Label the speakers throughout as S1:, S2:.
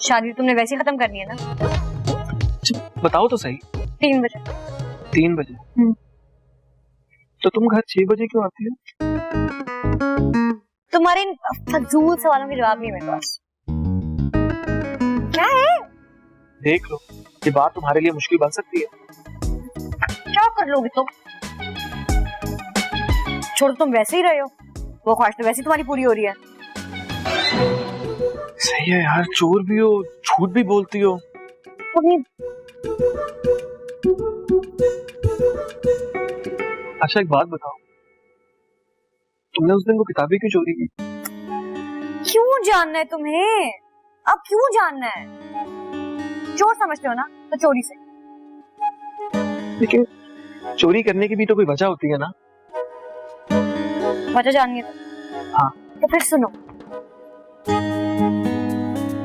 S1: शादी तुमने वैसे ही खत्म करनी है ना?
S2: बताओ तो सही।
S1: 3 बजे।
S2: 3 बजे? तो तुम घर 6 बजे क्यों आती हो?
S1: तुम्हारे इन फजूल सवालों के जवाब नहीं है मेरे पास। क्या है?
S2: देख लो, ये बात तुम्हारे लिए मुश्किल बन सकती है।
S1: क्या कर लोगे तुम? छोड़ो, तुम वैसे ही रहे हो, वो ख्वाहिश तो वैसे ही तुम्हारी पूरी हो रही है।
S2: सही है यार, चोर भी हो, झूठ भी बोलती हो। अच्छा एक बात बताओ, तुमने उस दिन वो किताबें क्यों चोरी की?
S1: क्यों जानना है तुम्हें? अब क्यों जानना है? चोर समझते हो ना, तो चोरी से।
S2: लेकिन चोरी करने की भी तो कोई वजह होती है ना?
S1: वजह जाननी है तो?
S2: हाँ।
S1: तो फिर सुनो,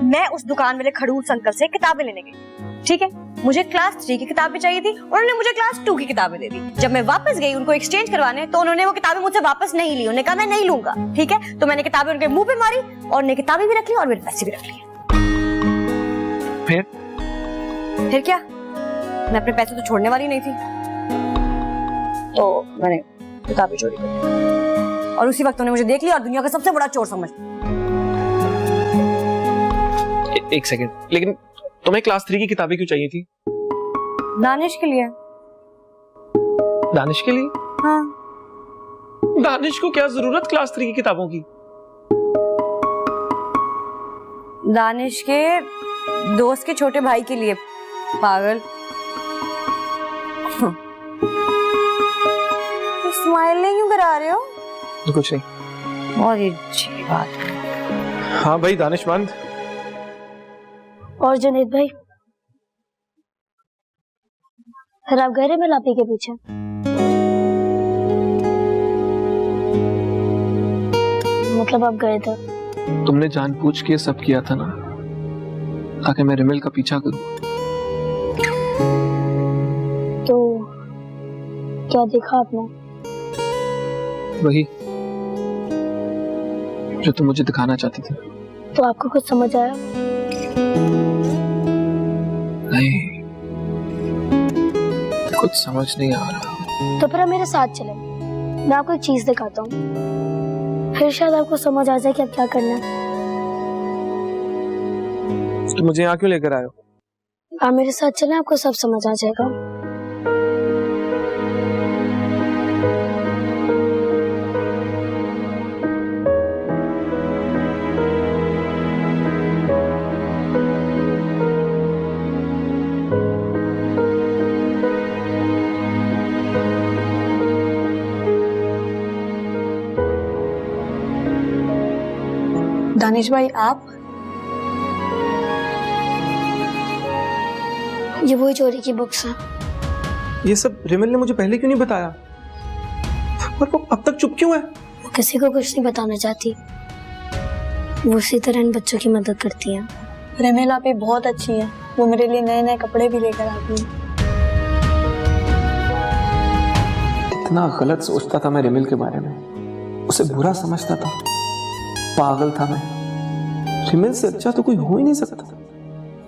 S1: मैं उस दुकान वाले खड़ूस अंकल से किताबें लेने गई, ठीक है? मुझे क्लास 3 की किताबें चाहिए थी, उन्होंने मुझे क्लास 2 की किताबें दे दी। जब मैं वापस गई उनको एक्सचेंज करवाने, तो उन्होंने वो किताबें मुझसे वापस नहीं ली। उन्होंने कहा मैं नहीं लूंगा, ठीक है? तो मैंने किताबें उनके मुंह पे मारी और उन्हें किताबें भी रख ली और मेरे पैसे भी रख लिए। फिर क्या? मैं अपने पैसे तो छोड़ने वाली नहीं थी, तो मैंने किताबें चोरी कर ली और उसी वक्त उन्होंने मुझे देख लिया और दुनिया का सबसे बड़ा चोर समझ।
S2: एक सेकंड, लेकिन तुम्हें क्लास 3 की किताबें क्यों चाहिए थी?
S1: दानिश के लिए।
S2: दानिश के लिए?
S1: हाँ।
S2: दानिश को क्या जरूरत क्लास 3 की किताबों की?
S1: दानिश के दोस्त के छोटे भाई के लिए, पागल। स्माइलिंग क्यों करा रहे हो?
S2: कुछ नहीं।
S1: बहुत ही अच्छी बात है।
S2: हाँ भाई दानिशमंद।
S3: और जुनैद भाई, फिर आप गए रे लापी के पीछे? मतलब आप गए थे?
S2: तुमने जानबूझ के सब किया था ना, ताकि मैं रिमिल का पीछा करूं।
S3: तो क्या देखा आपने?
S2: वही जो तुम मुझे दिखाना चाहती थी।
S3: तो आपको कुछ समझ आया?
S2: नहीं, कुछ समझ नहीं आ रहा।
S3: तो फिर आप मेरे साथ चले, मैं आपको एक चीज दिखाता हूँ, फिर शायद आपको समझ आ जाए कि अब क्या करना है।
S2: तो मुझे यहाँ क्यों लेकर आए हो?
S3: आप मेरे साथ चलें, आपको सब समझ आ जाएगा।
S1: दानिश भाई, आप?
S3: ये वही चोरी की बुक्स हैं।
S2: ये सब रिमिल ने मुझे पहले क्यों नहीं बताया? और वो अब तक चुप क्यों है?
S3: वो किसी को कुछ नहीं बताना चाहती, वो उसी तरह इन बच्चों की मदद करती है।
S4: रिमिल आप बहुत अच्छी है, वो मेरे लिए नए नए कपड़े भी लेकर आती है।
S2: कितना गलत सोचता था मैं रिमिल के बारे में, उसे बुरा समझता था, पागल था मैं। रिमिल से अच्छा तो कोई हो ही नहीं सकता।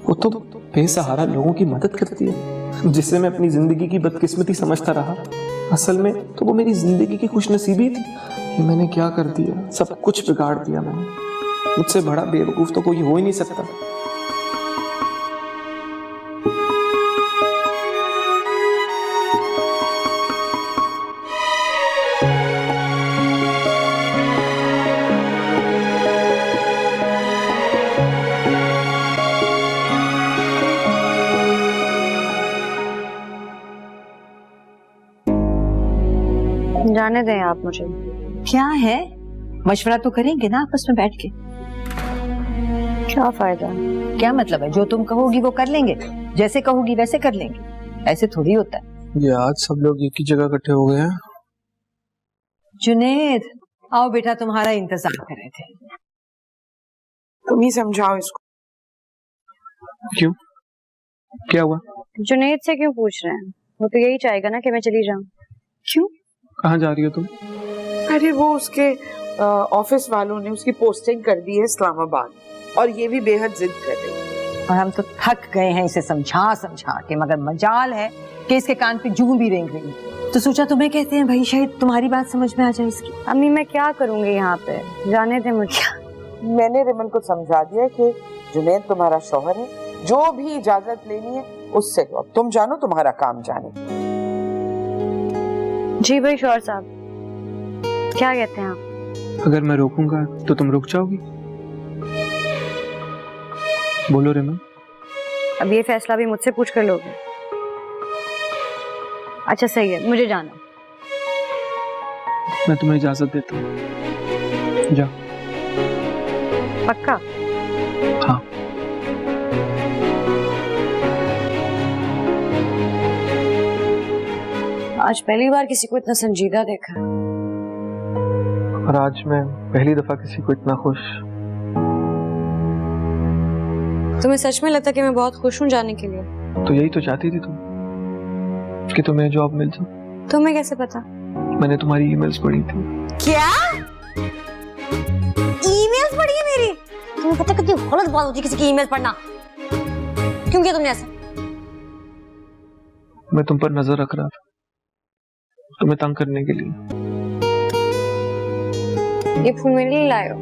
S2: वो तो बेसहारा लोगों की मदद करती है, जिसे मैं अपनी जिंदगी की बदकिस्मती समझता रहा। असल में तो वो मेरी जिंदगी की खुशनसीबी थी। कि मैंने क्या कर दिया, सब कुछ बिगाड़ दिया मैंने। मुझसे बड़ा बेवकूफ तो कोई हो ही नहीं सकता।
S1: जाने दें आप मुझे।
S5: क्या है, मशवरा तो करेंगे ना आपस में बैठ के।
S1: क्या फायदा?
S5: क्या मतलब है, जो तुम कहोगी वो कर लेंगे, जैसे कहोगी वैसे कर लेंगे, ऐसे थोड़ी होता है।
S2: ये आज सब लोग एक ही जगह इकट्ठे हो गए हैं।
S5: जुनैद आओ बेटा, तुम्हारा इंतजार कर रहे थे।
S6: तुम ही समझाओ इसको।
S2: क्यों, क्या हुआ?
S1: जुनैद से क्यों पूछ रहे हैं? वो तो यही चाहेगा ना कि मैं चली जाऊं।
S6: क्यों?
S2: कहाँ जा रही हो तुम?
S6: अरे वो उसके ऑफिस वालों ने उसकी पोस्टिंग कर दी है इस्लामाबाद, और ये भी बेहद जिद कर रही है।
S5: और हम तो थक गए हैं इसे समझा समझा के, मगर मजाल है कि इसके कान पे जूं भी रेंग रही है। तो सोचा तुम्हें कहते हैं भाई, शायद तुम्हारी बात समझ में आ जाए इसकी।
S1: अम्मी मैं क्या करूंगी यहाँ पे, जाने दे मुझे।
S7: मैंने रिमन को समझा दिया कि जुनैद तुम्हारा शौहर है, जो भी इजाजत लेनी है उससे लो, तुम जानो तुम्हारा काम जाने।
S1: जी भाई शौहर साहब, क्या कहते हैं आप?
S2: अगर मैं रोकूंगा तो तुम रुक जाओगी? बोलो रिमन।
S1: अब ये फैसला भी मुझसे पूछ कर लोगे? अच्छा सही है, मुझे जाना।
S2: मैं तुम्हें इजाजत देता हूँ, जा।
S1: पक्का?
S2: हाँ।
S1: आज पहली बार किसी को इतना संजीदा देखा,
S2: और आज मैं पहली दफा किसी को इतना खुश।
S1: तुम्हें सच में लगता कि मैं बहुत खुश हूँ जाने के लिए?
S2: तो यही तो चाहती थी तुम, कि तुम्हें जॉब मिल जाए।
S1: तुम्हें कैसे पता?
S2: मैंने तुम्हारी ईमेल्स पढ़ी थी।
S1: क्या ईमेल्स पढ़ी है मेरी? तुम्हें पता कितनी गलत बात होती है किसी की ईमेल पढ़ना? क्यों किया तुमने ऐसा?
S2: मैं तुम पर नजर रख रहा था, तुम्हें तंग करने के लिए।
S1: ये फूल मेरे लिए लाए हो?